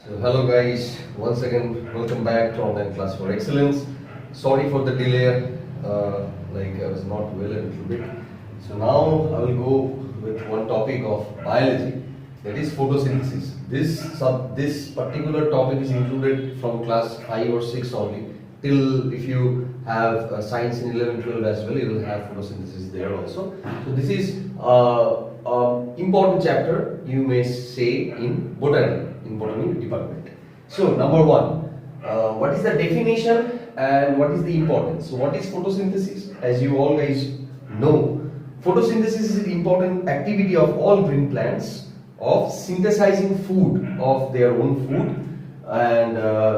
So hello guys, once again welcome back to online class for excellence. Sorry for the delay, I was not well a little bit. So now I will go with one topic of biology, that is photosynthesis. This particular topic is included from class 5 or 6 only. Till if you have science in 11, 12 as well, you will have photosynthesis there also. So this is important chapter, you may say, in botany department. So number one, what is the definition and what is the importance? So what is photosynthesis? As you all guys know, photosynthesis is the important activity of all green plants of synthesizing food, of their own food, and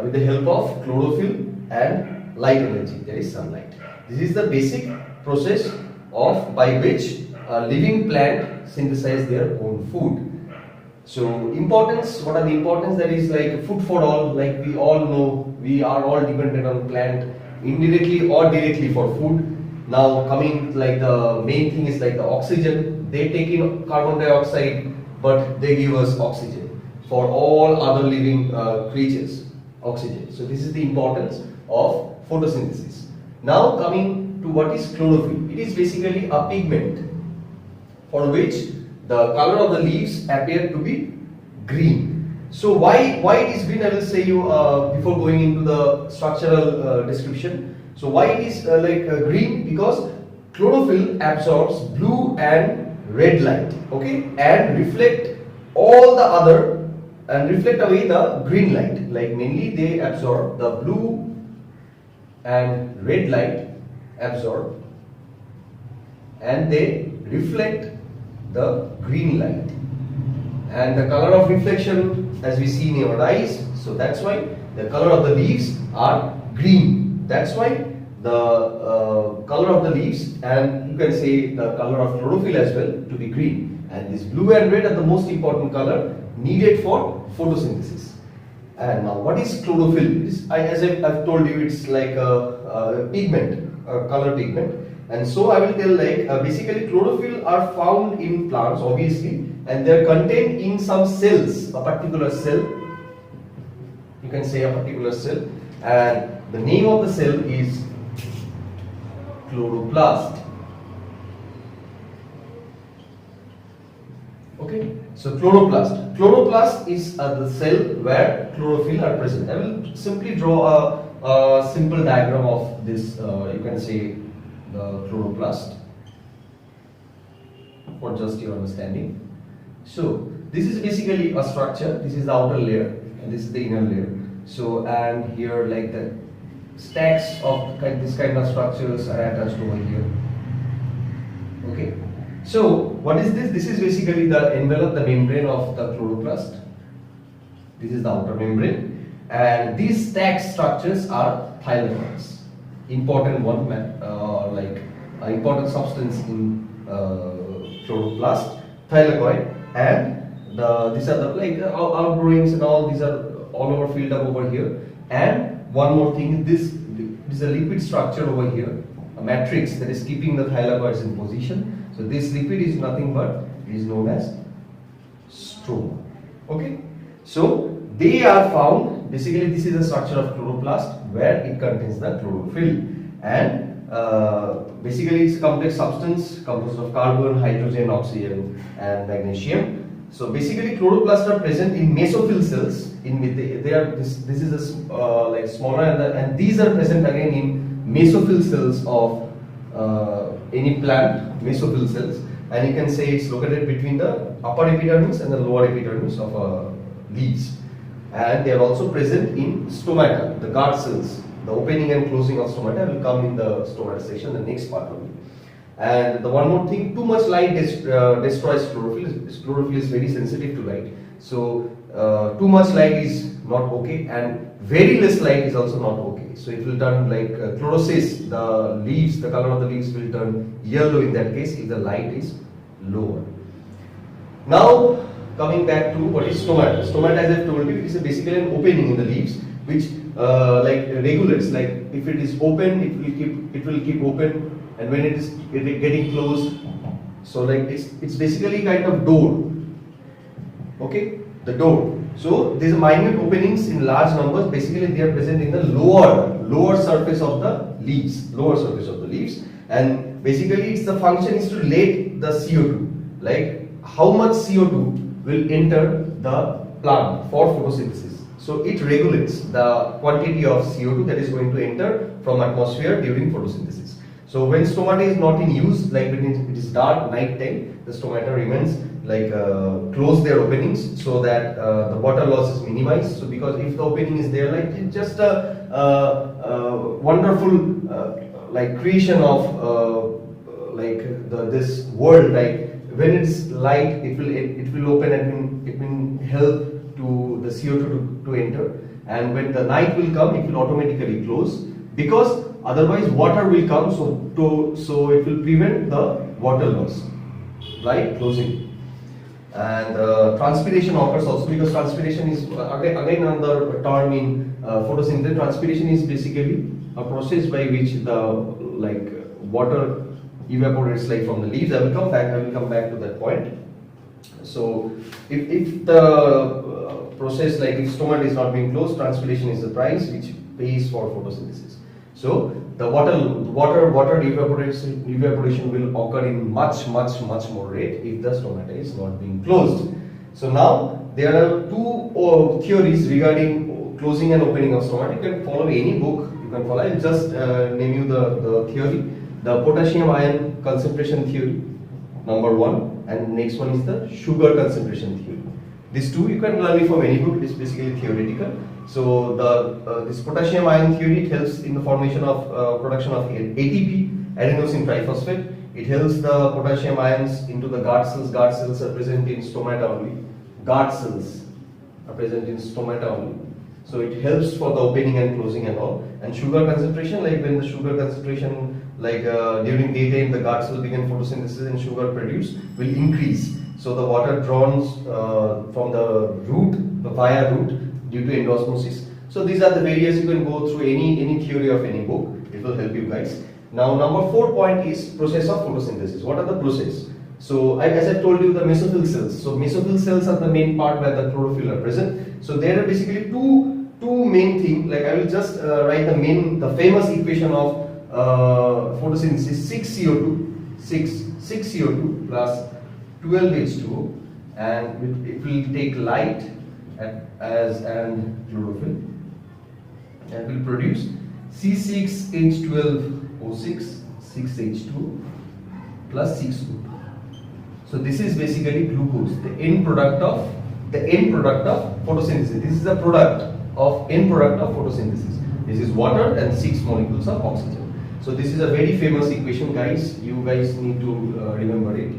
with the help of chlorophyll and light energy, that is sunlight. This is the basic process by which a living plant synthesize their own food. So importance, what are the importance? That is like food for all, like we all know, we are all dependent on plant indirectly or directly for food. Now coming like the main thing is like the oxygen, they take in carbon dioxide but they give us oxygen. For all other living creatures, oxygen. So this is the importance of photosynthesis. Now coming to what is chlorophyll. It is basically a pigment for which the color of the leaves appear to be green. So why it is green, I will say you before going into the structural description. So why it is green? Because chlorophyll absorbs blue and red light, okay, and reflect all the other and reflect away the green light. Like mainly they absorb the blue and red light, absorb, and they reflect the green light, and the color of reflection as we see in our eyes, so that's why the color of the leaves are green. That's why the color of the leaves, and you can say the color of chlorophyll as well, to be green. And this blue and red are the most important color needed for photosynthesis. And now what is chlorophyll? As I've told you, it's like a pigment, a color pigment. And so I will tell basically chlorophyll are found in plants obviously, and they are contained in some cells, a particular cell, you can say a particular cell, and the name of the cell is chloroplast. Okay, so chloroplast is the cell where chlorophyll are present. I will simply draw a simple diagram of this, you can say the chloroplast, for just your understanding. So this is basically a structure. This is the outer layer and this is the inner layer. So and here like the stacks of this kind of structures are attached over here. Okay. So what is this? This is basically the envelope, the membrane of the chloroplast. This is the outer membrane, and these stacked structures are thylakoids. Important one, important substance in chloroplast, thylakoid, and these are the outgrowings and all. These are all over filled up over here. And one more thing, this is a lipid structure over here, a matrix that is keeping the thylakoids in position. So this lipid is nothing but is known as stroma. Okay, so they are found. Basically, this is the structure of chloroplast where it contains the chlorophyll, and basically it's a complex substance composed of carbon, hydrogen, oxygen, and magnesium. So basically, chloroplasts are present in mesophyll cells. This is a smaller, and these are present again in mesophyll cells of any plant, mesophyll cells, and you can say it's located between the upper epidermis and the lower epidermis of leaves. And they are also present in stomata, the guard cells. The opening and closing of stomata will come in the stomata section, the next part of it. And the one more thing, too much light destroys chlorophyll. Chlorophyll is very sensitive to light. So too much light is not okay, and very less light is also not okay. So it will turn like chlorosis, the leaves, the color of the leaves will turn yellow in that case if the light is lower. Now coming back to what is stomata. Stomata, as I've told you, is basically an opening in the leaves which regulates. Like if it is open, it will keep open, and when it is getting closed, so like it's basically kind of door. Okay, the door. So these minute openings in large numbers, basically they are present in the lower surface of the leaves, and basically it's the function is to let the CO2, like how much CO2 will enter the plant for photosynthesis. So it regulates the quantity of CO2 that is going to enter from atmosphere during photosynthesis. So when stomata is not in use, like when it is dark night time, the stomata remains like close their openings so that the water loss is minimized. So because if the opening is there, like it's just a wonderful like creation of this world. Like when it's light, it will open and it will help to the CO2 to enter. And when the night will come, it will automatically close, because otherwise water will come, so it will prevent the water loss by closing. And transpiration occurs also, because transpiration is again another term in photosynthesis. Transpiration is basically a process by which the water evaporates like from the leaves. I will come back to that point. So if the process, like if stomata is not being closed, transpiration is the price which pays for photosynthesis. So the water evaporation will occur in much more rate if the stomata is not being closed. So now there are two theories regarding closing and opening of stomata. You can follow any book. You can follow. I'll just name you the theory. The potassium ion concentration theory, number one, and next one is the sugar concentration theory. These two you can learn it from any book. It's basically theoretical. So this potassium ion theory, it helps in the formation of production of ATP, adenosine triphosphate. It helps the potassium ions into the guard cells. Guard cells are present in stomata only. Guard cells are present in stomata only. So it helps for the opening and closing and all. And sugar concentration, like when the sugar concentration, like during daytime, the guard cell begin photosynthesis and sugar produced will increase. So the water drawn from the root, via root, due to endosmosis. So these are the various. You can go through any theory of any book. It will help you guys. Now number 4 point is process of photosynthesis. What are the process? So as I told you, the mesophyll cells. So mesophyll cells are the main part where the chlorophyll are present. So there are basically two main things. Like I will just write the famous equation of photosynthesis: 6 CO2 plus 12 H2O, and it will take light and chlorophyll, and will produce C6H12O6 6H2 plus 6O2. So this is basically glucose, the end product of photosynthesis. This is the end product of photosynthesis. This is water and 6 molecules of oxygen. So this is a very famous equation, guys. You guys need to remember it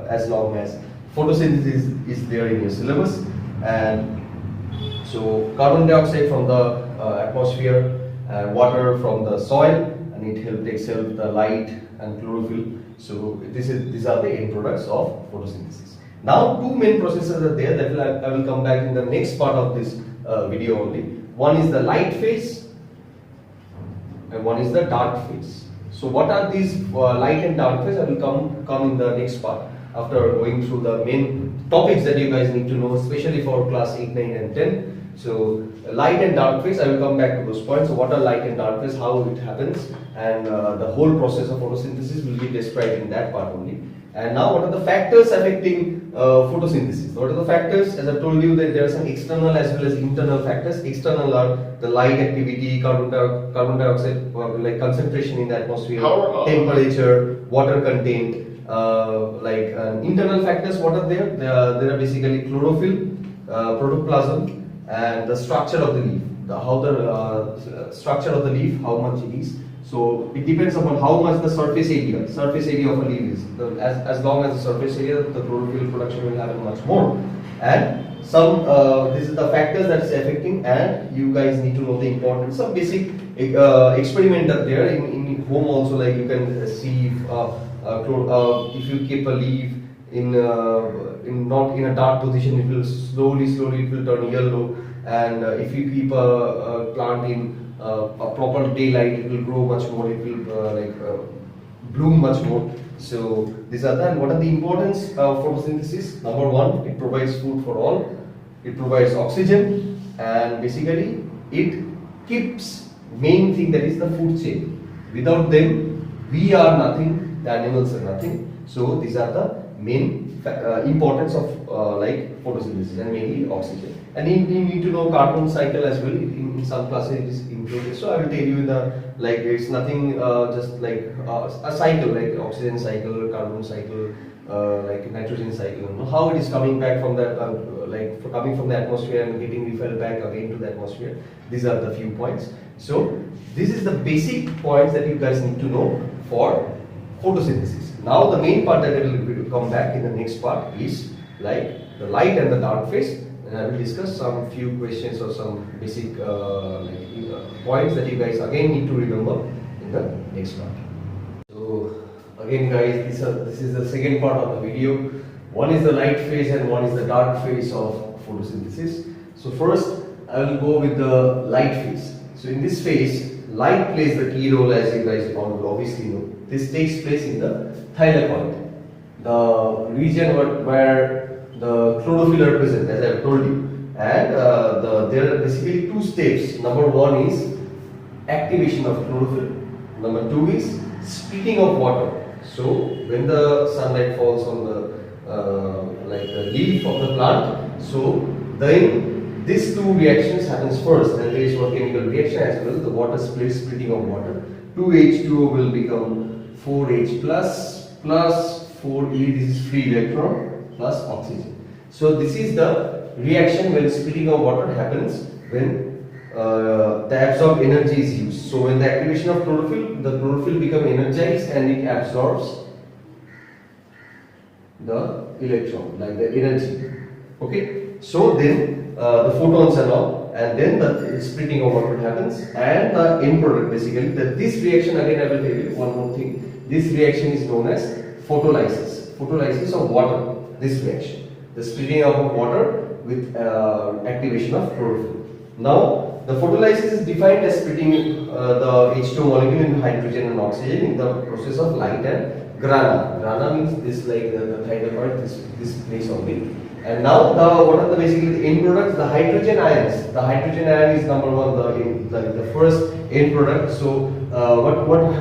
as long as photosynthesis is there in your syllabus. And so carbon dioxide from the atmosphere, water from the soil, and it takes help the light and chlorophyll. So these are the end products of photosynthesis. Now two main processes are there that I will come back in the next part of this video only. One is the light phase and one is the dark phase. So what are these light and dark phase? I will come in the next part after going through the main topics that you guys need to know, especially for class 8, 9 and 10. So light and dark phase, I will come back to those points. So what are light and dark phase, how it happens, and the whole process of photosynthesis will be described in that part only. And now what are the factors affecting photosynthesis? What are the factors? As I told you that there are some external as well as internal factors. External are the light activity, carbon dioxide like concentration in the atmosphere, temperature, water content. Internal factors, what are there? There are basically chlorophyll, protoplasm, and the structure of the leaf. How the structure of the leaf, how much it is. So it depends upon how much the surface area of a leaf is. As long as the surface area, the chlorophyll production will happen much more. And this is the factors that is affecting, and you guys need to know the importance. Some basic experiment are there in home also. Like you can see if you keep a leaf not in a dark position, it will slowly it will turn yellow. And if you keep a plant in a proper daylight, it will grow much more. It will bloom much more. So these are that. What are the importance of photosynthesis? Number one, it provides food for all. it provides oxygen, and basically it keeps main thing, that is the food chain. Without them, we are nothing, the animals are nothing. So these are the main importance of like photosynthesis, and mainly oxygen. And you need to know carbon cycle as well. In some classes it is included. So I will tell you the, like, it's nothing just like a cycle, like oxygen cycle, carbon cycle, like nitrogen cycle. How it is coming back from the coming from the atmosphere and getting refilled back again to the atmosphere. These are the few points. So this is the basic points that you guys need to know for photosynthesis. Now the main part that will come back in the next part is like the light and the dark phase, and I will discuss some few questions or some basic points that you guys again need to remember in the next part. So again guys, this is the second part of the video. One is the light phase and one is the dark phase of photosynthesis. So first I will go with the light phase. So in this phase, light plays the key role, as you guys obviously know. This takes place in the thylakoid, the region where the chlorophyll are present, as I have told you. And there are basically two steps. Number one is activation of chlorophyll. Number two is splitting of water. So when the sunlight falls on the leaf of the plant, so then these two reactions happens first, and there is one chemical reaction as well. The water splitting of water. 2H2O will become 4H plus 4E. This is free electron plus oxygen. So this is the reaction when splitting of water happens when the absorbed energy is used. So when the activation of chlorophyll, the chlorophyll become energized and it absorbs the electron, like the energy. Okay. So then the photons and all, and then the splitting of water happens, and the end product basically. This reaction, again I will tell you one more thing. This reaction is known as photolysis. Photolysis of water. This reaction, the splitting of water with activation of chlorophyll. Now the photolysis is defined as splitting the H2 molecule into hydrogen and oxygen in the process of light and grana. Grana means this, like the thylakoid, this place only. And now what are the basically the end products? The hydrogen ions. The hydrogen ion is number one, the first end product. So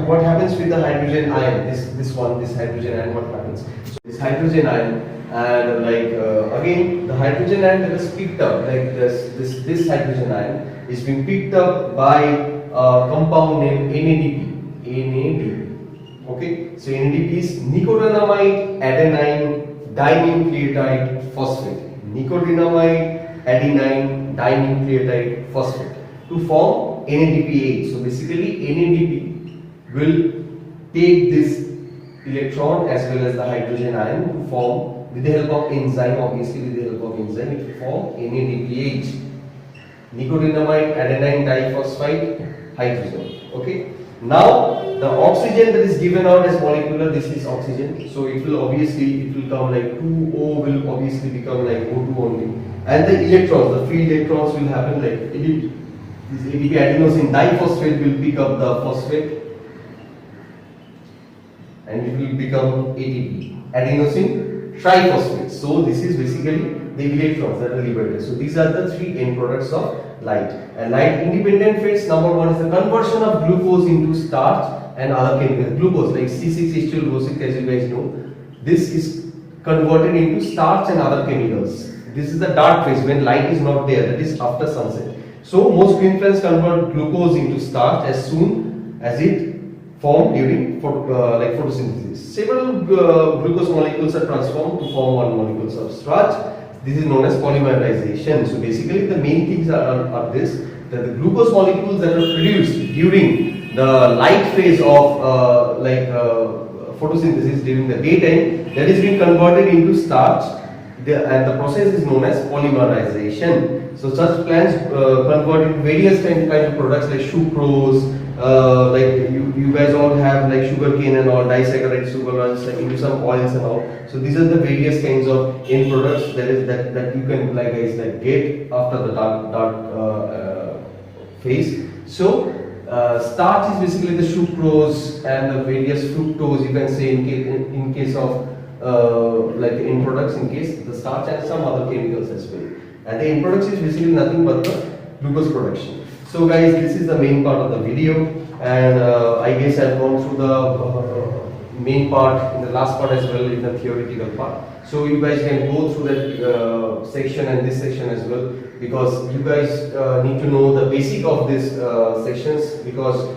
what happens with the hydrogen ion? This hydrogen ion, what happens? So this hydrogen ion, and again the hydrogen ion that is picked up, like this hydrogen ion is being picked up by a compound named NADP. NADP. Okay. So NADP is nicotinamide adenine dinucleotide phosphate. Nicotinamide adenine dinucleotide phosphate to form NADPH. So basically NADP will take this electron as well as the hydrogen ion to form, with the help of enzyme, obviously with the help of enzyme, it will form NADPH. Nicotinamide adenine diphosphide hydrogen. Okay. Now the oxygen that is given out as molecular, this is oxygen. So it will come like 2O will obviously become like O2 only. And the electrons, the free electrons will happen like this ADP adenosine diphosphate will pick up the phosphate and it will become ATP, adenosine triphosphate. So this is basically the electrons that are liberated. So these are the three end products of light. And light independent phase, number one is the conversion of glucose into starch and other chemicals. Glucose like C6H12O6, as you guys know, this is converted into starch and other chemicals. This is the dark phase when light is not there, that is after sunset. So most green plants convert glucose into starch as soon as it formed during photosynthesis. Several glucose molecules are transformed to form one molecule of starch. This is known as polymerization. So basically the main things are this, that the glucose molecules that are produced during the light phase of photosynthesis during the daytime, that is being converted into starch, and the process is known as polymerization. So such plants convert into various kind of products like sucrose, like you guys all have like sugar cane and all, disaccharide sucrose, like into some oils and all. So these are the various kinds of end products that you can get after the dark phase. So starch is basically the sucrose and the various fructose, you can say in case of like end products, in case the starch and some other chemicals as well. and the end product is basically nothing but the glucose production. So guys, this is the main part of the video, and I guess I've gone through the main part in the last part as well, in the theoretical part. So you guys can go through that section and this section as well, because you guys need to know the basic of these sections, because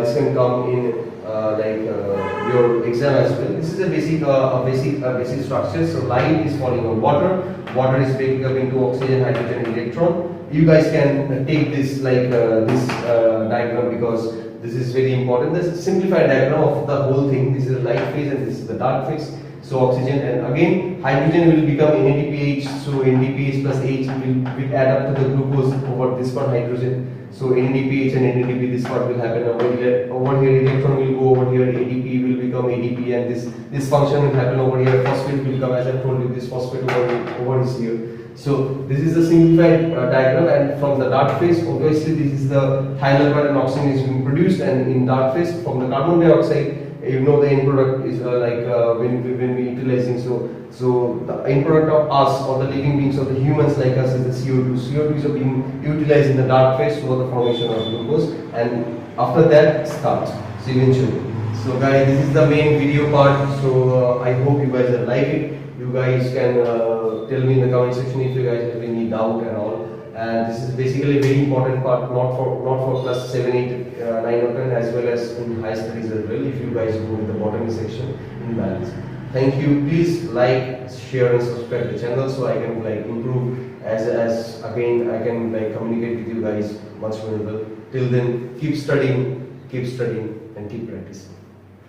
this can come in your exam as well. This is a basic structure. So light is falling on water. Water is breaking up into oxygen, hydrogen, and electron. You guys can take this this diagram, because this is very important. This is a simplified diagram of the whole thing. This is the light phase and this is the dark phase. So oxygen, and again hydrogen will become NADPH. So NADPH plus H will add up to the glucose over this one hydrogen. So NADPH and NADP, this part will happen over here. Over here electron will go over here. ADP will become ADP, and this function will happen over here. Phosphate will come, as I told you, this phosphate over is here. So this is the simplified diagram, and from the dark phase, obviously this is the thionyl chloride and oxygen is being produced, and in dark phase from the carbon dioxide, you know, the end product is when we utilizing. So the end product of us, or the living beings, or the humans like us, is the CO2. CO2 is being utilized in the dark phase for the formation of glucose, and after that starts. So eventually. So guys, this is the main video part. So I hope you guys like it. You guys can tell me in the comment section if you guys have any doubt and all. And this is basically a very important part, not for class 7, 8, 9 or 10, as well as in high studies as well, if you guys go with the botany section in balance. Thank you. Please like, share and subscribe the channel, so I can improve as again I can communicate with you guys much more well. Till then, keep studying and keep practicing.